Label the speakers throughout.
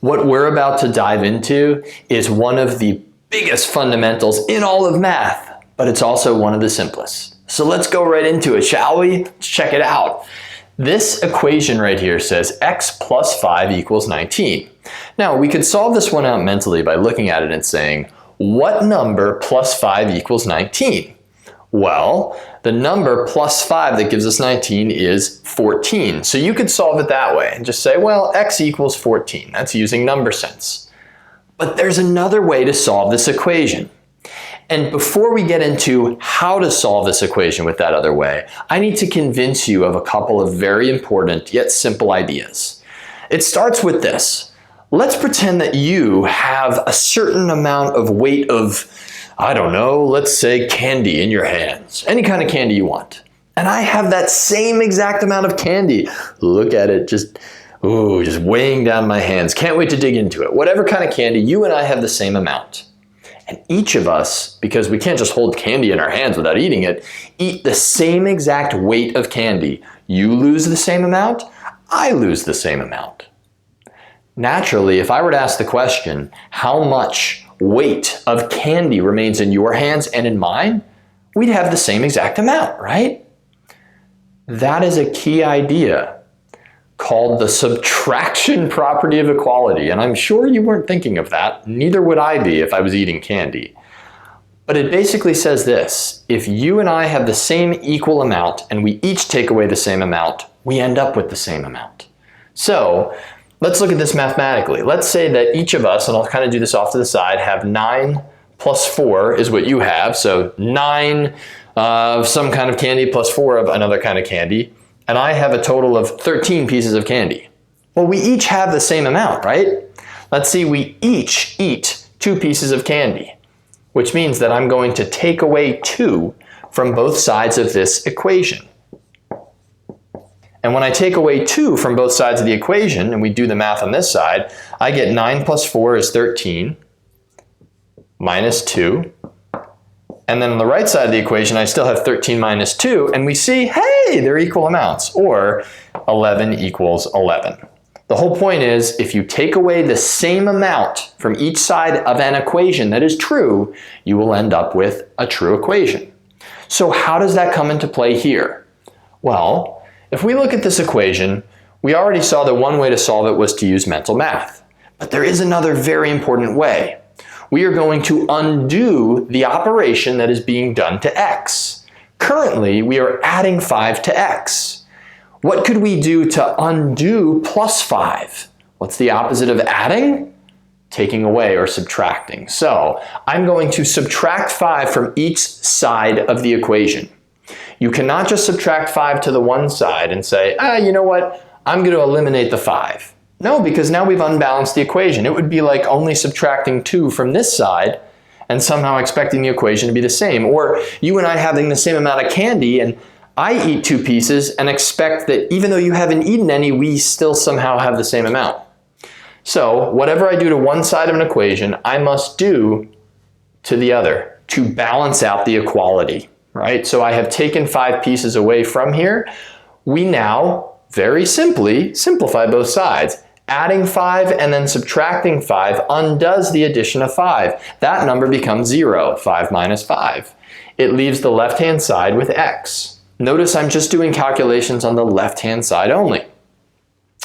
Speaker 1: What we're about to dive into is one of the biggest fundamentals in all of math, but it's also one of the simplest. So let's go right into it, shall we? Let's check it out. This equation right here says x plus 5 equals 19. Now, we could solve this one out mentally by looking at it and saying, what number plus 5 equals 19? Well, the number plus 5 that gives us 19 is 14. So you could solve it that way and just say, well, x equals 14. That's using number sense. But there's another way to solve this equation. And before we get into how to solve this equation with that other way, I need to convince you of a couple of very important yet simple ideas. It starts with this. Let's pretend that you have a certain amount of weight of, I don't know, let's say candy in your hands. Any kind of candy you want. And I have that same exact amount of candy. Look at it, just weighing down my hands. Can't wait to dig into it. Whatever kind of candy, you and I have the same amount. And each of us, because we can't just hold candy in our hands without eating it, eat the same exact weight of candy. You lose the same amount, I lose the same amount. Naturally, if I were to ask the question, how much weight of candy remains in your hands and in mine, we'd have the same exact amount, right? That is a key idea called the subtraction property of equality. And I'm sure you weren't thinking of that. Neither would I be if I was eating candy. But it basically says this: if you and I have the same equal amount and we each take away the same amount, we end up with the same amount. So let's look at this mathematically. Let's say that each of us, and I'll kind of do this off to the side, have 9 plus 4 is what you have. So 9 of some kind of candy plus 4 of another kind of candy. And I have a total of 13 pieces of candy. Well, we each have the same amount, right? Let's see, we each eat 2 pieces of candy, which means that I'm going to take away 2 from both sides of this equation. And when I take away 2 from both sides of the equation, and we do the math on this side, I get 9 plus 4 is 13, minus 2. And then on the right side of the equation, I still have 13 minus 2, and we see, hey, they're equal amounts, or 11 equals 11. The whole point is, if you take away the same amount from each side of an equation that is true, you will end up with a true equation. So how does that come into play here? Well, if we look at this equation, we already saw that one way to solve it was to use mental math. But there is another very important way. We are going to undo the operation that is being done to x. Currently, we are adding 5 to x. What could we do to undo plus 5? What's the opposite of adding? Taking away or subtracting. So I'm going to subtract 5 from each side of the equation. You cannot just subtract 5 to the one side and say, you know what, I'm going to eliminate the 5. No, because now we've unbalanced the equation. It would be like only subtracting 2 from this side and somehow expecting the equation to be the same. Or you and I having the same amount of candy and I eat 2 pieces and expect that even though you haven't eaten any, we still somehow have the same amount. So whatever I do to one side of an equation, I must do to the other to balance out the equality, right? So I have taken 5 pieces away from here. We now very simply simplify both sides. Adding 5 and then subtracting 5 undoes the addition of 5. That number becomes 0, 5 minus 5. It leaves the left-hand side with x. Notice I'm just doing calculations on the left-hand side only.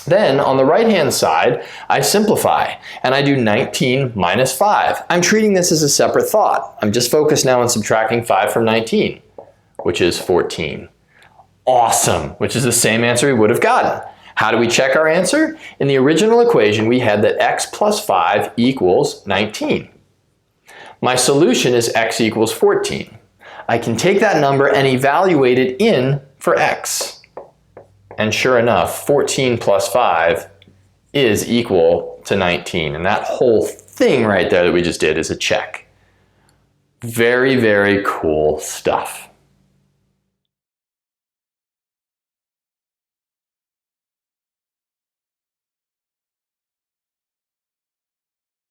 Speaker 1: Then on the right-hand side, I simplify and I do 19 minus 5. I'm treating this as a separate thought. I'm just focused now on subtracting 5 from 19, which is 14. Awesome, which is the same answer we would have gotten. How do we check our answer? In the original equation, we had that x plus 5 equals 19. My solution is x equals 14. I can take that number and evaluate it in for x. And sure enough, 14 plus 5 is equal to 19. And that whole thing right there that we just did is a check. Very, very cool stuff.